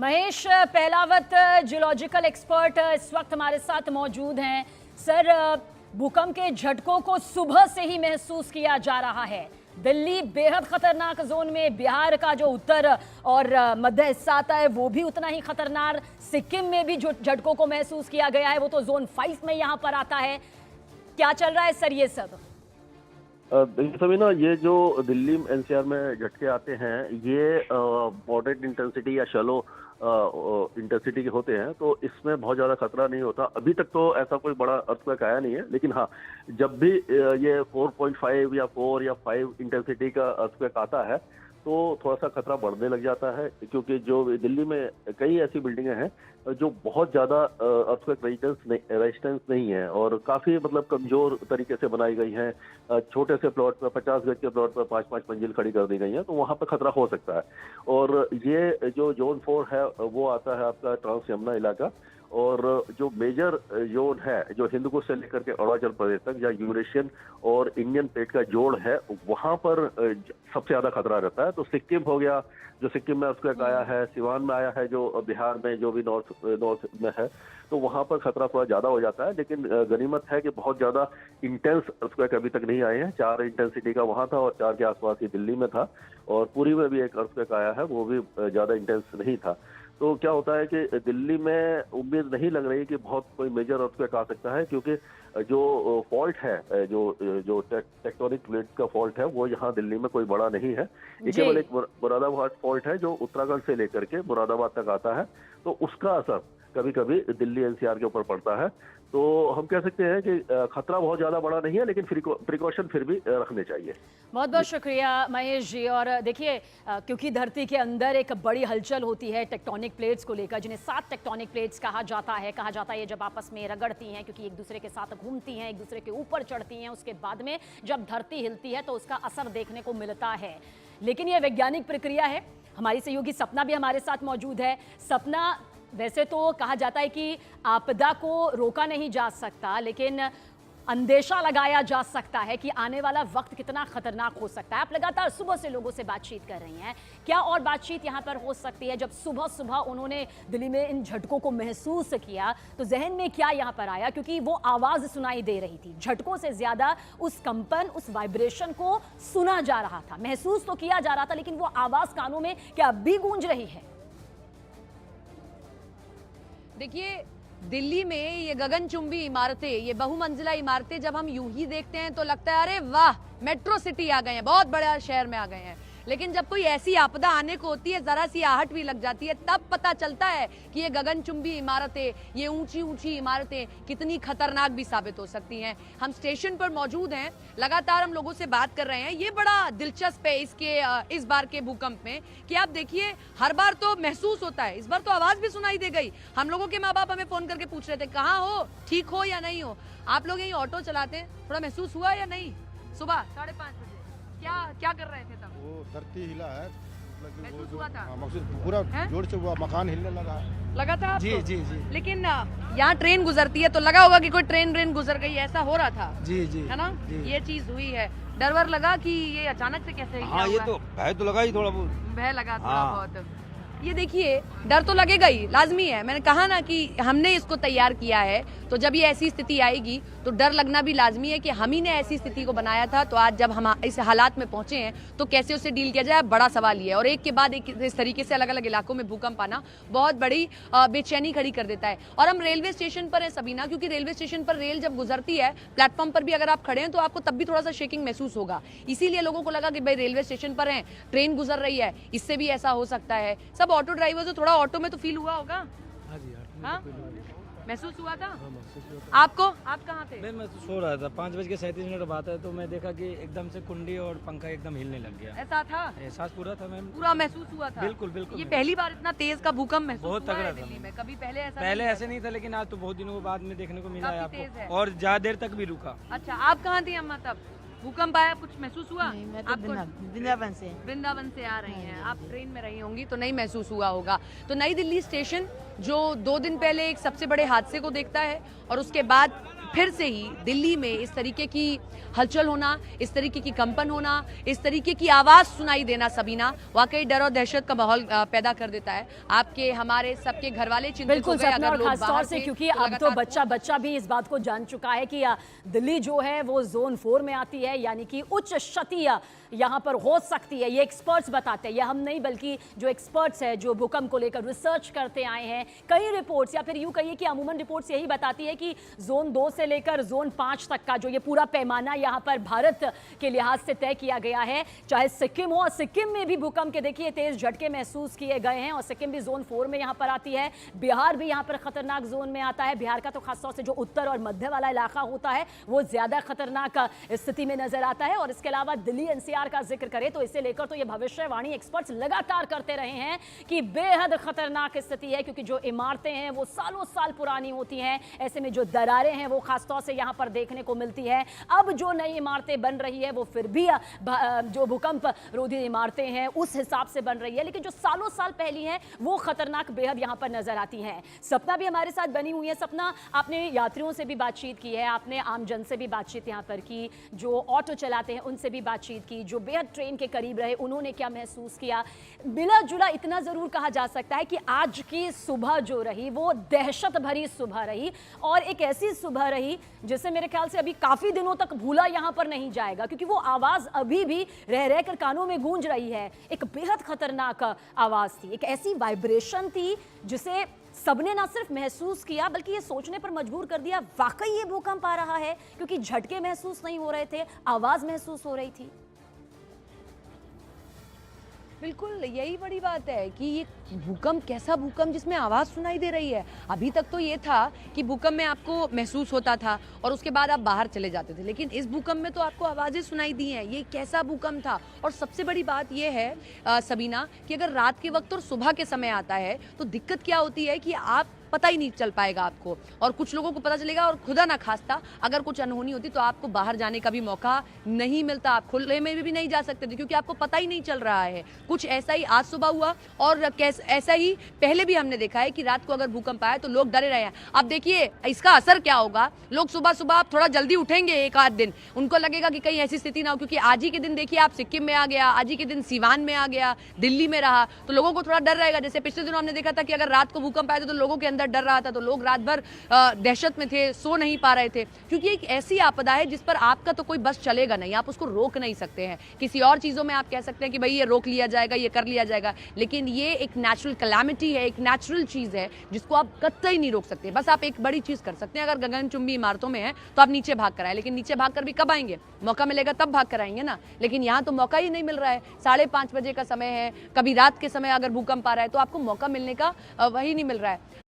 Mahesh Pahalwat geological expert इस वक्त हमारे साथ मौजूद हैं। सर, भूकंप के झटकों को सुबह से ही महसूस किया जा रहा है। दिल्ली बेहद खतरनाक जोन में, बिहार का जो उत्तर और मध्य हिस्सा आता है वो भी उतना ही खतरनाक, सिक्किम में भी जो झटकों को महसूस किया गया है वो तो जोन 5 में यहाँ पर आता है। क्या चल रहा है सर ये सब? सभी ना, ये जो दिल्ली एनसीआर में झटके आते हैं ये मॉडरेट इंटेंसिटी या शैलो इंटेंसिटी के होते हैं, तो इसमें बहुत ज़्यादा खतरा नहीं होता। अभी तक तो ऐसा कोई बड़ा अर्थक्वेक आया नहीं है, लेकिन हाँ, जब भी ये 4.5 या 4 या 5 इंटेंसिटी का अर्थक्वेक आता है तो थोड़ा सा खतरा बढ़ने लग जाता है, क्योंकि जो दिल्ली में कई ऐसी बिल्डिंगें हैं जो बहुत ज़्यादा अर्थक्वेक रेजिस्टेंस नहीं है और काफ़ी मतलब कमज़ोर तरीके से बनाई गई हैं। छोटे से प्लॉट पर 50 गज के प्लॉट पर 5-5 मंजिल खड़ी कर दी गई हैं, तो वहाँ पर खतरा हो सकता है। और ये जो जोन 4 है वो आता है आपका ट्रांस यमुना इलाका, और जो मेजर जोन है जो हिंदुकुश से लेकर के अरुणाचल प्रदेश तक, या यूरेशियन और इंडियन प्लेट का जोड़ है, वहां पर सबसे ज्यादा खतरा रहता है। तो सिक्किम हो गया, जो सिक्किम में अर्थक्वेक आया है, सिवान में आया है, जो बिहार में जो भी नॉर्थ में है, तो वहां पर खतरा थोड़ा ज्यादा हो जाता है। लेकिन गनीमत है कि बहुत ज्यादा इंटेंस अर्थक्वेक अभी तक नहीं आए हैं। 4 इंटेंसिटी का वहां था और 4 के आसपास ही दिल्ली में था, और पुरी में भी एक अर्थक्वेक आया है, वो भी ज्यादा इंटेंस नहीं था। तो क्या होता है कि दिल्ली में उम्मीद नहीं लग रही कि बहुत कोई मेजर अर्थक्वेक आ सकता है, क्योंकि जो फॉल्ट है, जो टेक्टोनिक प्लेट्स का फॉल्ट है, वो यहाँ दिल्ली में कोई बड़ा नहीं है। ये केवल एक मुरादाबाद फॉल्ट है जो उत्तराखंड से लेकर के मुरादाबाद तक आता है, तो उसका असर कभी कभी दिल्ली एनसीआर के ऊपर पड़ता है। तो हम कह सकते हैं कि खतरा बहुत ज्यादा बड़ा नहीं है, लेकिन प्रिकॉशन फिर भी रखने चाहिए। बहुत बहुत शुक्रिया महेश जी। और देखिए, क्योंकि धरती के अंदर एक बड़ी हलचल होती है टेक्टोनिक प्लेट्स को लेकर, जिन्हें 7 टेक्टोनिक प्लेट्स कहा जाता है ये जब आपस में रगड़ती हैं, क्योंकि एक दूसरे के साथ घूमती हैं, एक दूसरे के ऊपर चढ़ती हैं, उसके बाद में जब धरती हिलती है तो उसका असर देखने को मिलता है। लेकिन यह वैज्ञानिक प्रक्रिया है। हमारी सहयोगी सपना भी हमारे साथ मौजूद है। सपना, वैसे तो कहा जाता है कि आपदा को रोका नहीं जा सकता, लेकिन अंदेशा लगाया जा सकता है कि आने वाला वक्त कितना खतरनाक हो सकता है। आप लगातार सुबह से लोगों से बातचीत कर रही हैं, क्या और बातचीत यहाँ पर हो सकती है? जब सुबह सुबह उन्होंने दिल्ली में इन झटकों को महसूस किया तो जहन में क्या यहाँ पर आया? क्योंकि वो आवाज सुनाई दे रही थी, झटकों से ज्यादा उस कंपन, उस वाइब्रेशन को सुना जा रहा था, महसूस तो किया जा रहा था, लेकिन वो आवाज कानों में क्या अब भी गूंज रही है? देखिए, दिल्ली में ये गगनचुंबी इमारतें, ये बहुमंजिला इमारतें जब हम यूं ही देखते हैं तो लगता है अरे वाह, मेट्रो सिटी आ गए हैं, बहुत बड़ा शहर में आ गए हैं। लेकिन जब कोई ऐसी आपदा आने को होती है, जरा सी आहट भी लग जाती है, तब पता चलता है कि ये गगनचुंबी इमारतें, ये ऊंची ऊंची इमारतें कितनी खतरनाक भी साबित हो सकती हैं। हम स्टेशन पर मौजूद हैं, लगातार हम लोगों से बात कर रहे हैं। ये बड़ा दिलचस्प है इस बार के भूकंप में कि आप देखिए, हर बार तो महसूस होता है, इस बार तो आवाज भी सुनाई दे गई। हम लोगों के माँ बाप हमें फोन करके पूछ रहे थे कहाँ हो, ठीक हो या नहीं हो। आप लोग यही ऑटो चलाते हैं, थोड़ा महसूस हुआ या नहीं? सुबह 5:30 बजे क्या कर रहे थे तब? वो धरती हिला है, महसूस हुआ था? पूरा जोर से हुआ, मकान हिलने लगा था आपको? जी जी जी। लेकिन यहाँ ट्रेन गुजरती है तो लगा होगा कि कोई ट्रेन गुजर गई, ऐसा हो रहा था? जी जी, है ना जी। ये चीज हुई है। डर वर लगा कि ये अचानक से कैसे? हाँ, ये तो भय तो लगा ही, थोड़ा बहुत भय लगा थोड़ा हाँ। बहुत। ये देखिए, डर तो लगेगा ही, लाजमी है। मैंने कहा ना कि हमने इसको तैयार किया है, तो जब ये ऐसी स्थिति आएगी तो डर लगना भी लाजमी है कि हम ही ने ऐसी स्थिति को बनाया था। तो आज जब हम इस हालात में पहुंचे हैं तो कैसे उसे डील किया जाए, बड़ा सवाल ये है। और एक के बाद एक इस तरीके से अलग अलग इलाकों में भूकंप आना बहुत बड़ी बेचैनी खड़ी कर देता है। और हम रेलवे स्टेशन पर हैं सबीना, क्योंकि रेलवे स्टेशन पर रेल जब गुजरती है, प्लेटफॉर्म पर भी अगर आप खड़े हैं तो आपको तब भी थोड़ा सा शेकिंग महसूस होगा। इसीलिए लोगों को लगा कि भाई रेलवे स्टेशन पर हैं, ट्रेन गुजर रही है, इससे भी ऐसा हो सकता है। सब ऑटो ड्राइवर, थोड़ा ऑटो में तो फील हुआ होगा। हाँ जी, हाँ? महसूस हुआ था? हाँ, महसूस हुआ था। आपको? आप कहाँ थे? मैं तो सो रहा था, 5:37 बात है, तो मैं देखा कि एकदम से कुंडी और पंखा एकदम हिलने लग गया। ऐसा था? एहसास पूरा था मैम, पूरा महसूस हुआ था? बिल्कुल बिल्कुल। ये पहली बार इतना तेज का भूकंप महसूस बहुत हुआ है तगड़ा था। दिल्ली में? कभी पहले ऐसा पहले ऐसे नहीं था, लेकिन आज तो बहुत दिनों के बाद में देखने को मिला है काफी तेज है। आपको, और ज्यादा देर तक भी रुका। अच्छा, आप कहाँ थी अम्मा तब? भूकंप आया, कुछ महसूस हुआ? नहीं, मैं तो आपको? वृंदावन से आ रही हैं आप, ट्रेन में रही होंगी तो नहीं महसूस हुआ होगा। तो नई दिल्ली स्टेशन जो 2 दिन पहले एक सबसे बड़े हादसे को देखता है और उसके बाद फिर से ही दिल्ली में इस तरीके की हलचल होना, इस तरीके की कंपन होना, इस तरीके की आवाज सुनाई देना सबीना वाकई डर और दहशत का माहौल पैदा कर देता है। आपके हमारे सबके घर वाले चिंतित हो बिल्कुल गए सपना, अगर और लोग खासतौर बाहर से थे, क्योंकि तो अब तो लगातार बच्चा भी इस बात को जान चुका है कि दिल्ली जो है वो जोन 4 में आती है, यानी कि उच्च क्षति यहाँ पर हो सकती है। ये एक्सपर्ट्स बताते हैं, ये हम नहीं बल्कि जो एक्सपर्ट्स हैं जो भूकंप को लेकर रिसर्च करते आए हैं, कई रिपोर्ट्स या फिर यूं कहिए कि अमूमन रिपोर्ट्स यही बताती है कि जोन 2 से लेकर जोन 5 तक का जो ये पूरा पैमाना यहाँ पर भारत के लिहाज से तय किया गया है, चाहे सिक्किम हो, और सिक्किम में भी भूकंप के देखिए तेज झटके महसूस किए गए हैं और सिक्किम भी जोन 4 में यहाँ पर आती है। बिहार भी यहाँ पर खतरनाक जोन में आता है। बिहार का तो खासतौर से जो उत्तर और मध्य वाला इलाका होता है वो ज्यादा खतरनाक स्थिति में नजर आता है। और इसके अलावा दिल्ली एनसीआर का जिक्र करें तो इसे लेकर तो ये भविष्यवाणी एक्सपर्ट्स लगातार करते रहे हैं कि बेहद खतरनाक स्थिति है, क्योंकि जो इमारतें हैं वो सालों साल पुरानी होती हैं, ऐसे में जो दरारें हैं वो खासतौर से यहाँ पर देखने को मिलती है। अब जो नई इमारतें बन रही है वो फिर भी जो भूकंप रोधी इमारतें हैं उस हिसाब से बन रही है, लेकिन जो सालों साल पहली हैं वो खतरनाक बेहद यहाँ पर नजर आती हैं। सपना भी हमारे साथ बनी हुई है। सपना, आपने यात्रियों से भी बातचीत की है, आपने आम जन से भी बातचीत यहाँ पर की, जो ऑटो चलाते हैं उनसे भी बातचीत की, जो बेहद ट्रेन के करीब रहे उन्होंने क्या महसूस किया। मिला जुला इतना जरूर कहा जा सकता है कि आज की सुबह जो रही वो दहशत भरी सुबह रही, और एक ऐसी सुबह रही जिसे मेरे ख्याल से अभी काफी दिनों तक भूला यहाँ पर नहीं जाएगा, क्योंकि वो आवाज अभी भी रह रह कर कानों में गूंज रही है। एक बेहद खतरनाक आवाज थी, एक ऐसी वाइब्रेशन थी जिसे सबने ना सिर्फ महसूस किया बल्कि ये सोचने पर मजबूर कर दिया, वाकई ये भूकंप आ रहा है, क्योंकि झटके महसूस नहीं हो रहे थे, आवाज महसूस हो रही थी। बिल्कुल यही बड़ी बात है कि ये भूकंप कैसा भूकंप जिसमें आवाज़ सुनाई दे रही है। अभी तक तो ये था कि भूकंप में आपको महसूस होता था और उसके बाद आप बाहर चले जाते थे, लेकिन इस भूकंप में तो आपको आवाज़ें सुनाई दी हैं। ये कैसा भूकंप था। और सबसे बड़ी बात ये है सबीना कि अगर रात के वक्त और सुबह के समय आता है तो दिक्कत क्या होती है कि आप पता ही नहीं चल पाएगा आपको, और कुछ लोगों को पता चलेगा, और खुदा ना खास्ता अगर कुछ अनहोनी होती तो आपको बाहर जाने का भी मौका नहीं मिलता, आप खुले में भी नहीं जा सकते थे क्योंकि आपको पता ही नहीं चल रहा है। कुछ ऐसा ही आज सुबह हुआ और ऐसा ही पहले भी हमने देखा है कि रात को अगर भूकंप आए तो लोग डरे रहे हैं। अब देखिए इसका असर क्या होगा। लोग सुबह सुबह थोड़ा जल्दी उठेंगे, एक आध दिन उनको लगेगा कि कहीं ऐसी स्थिति ना हो, क्योंकि आज ही के दिन देखिए आप सिक्किम में आ गया, आज ही के दिन सीवान में आ गया, दिल्ली में रहा, तो लोगों को थोड़ा डर रहेगा। जैसे पिछले दिनों हमने देखा था कि अगर रात को भूकंप आया तो लोगों के अंदर डर रहा था, तो लोग रात भर दहशत में थे, सो नहीं पा रहे थे, क्योंकि एक ऐसी आपदा है जिस पर आपका तो कोई बस चलेगा नहीं, आप उसको रोक नहीं सकते हैं। किसी और चीजों में आप कह सकते हैं कि भाई ये रोक लिया जाएगा, ये कर लिया जाएगा, लेकिन ये एक नेचुरल कैलामिटी है, एक नेचुरल चीज है जिसको आप कतई नहीं रोक सकते। बस आप एक बड़ी चीज कर सकते हैं, अगर गगनचुंबी इमारतों में है तो आप नीचे भाग कर आए, लेकिन नीचे भाग कर भी कब आएंगे, मौका मिलेगा तब भाग कर आएंगे ना। लेकिन यहाँ तो मौका ही नहीं मिल रहा है। 5:30 बजे का समय है, कभी रात के समय अगर भूकंप आ रहा है तो आपको मौका मिलने का वही नहीं मिल रहा है।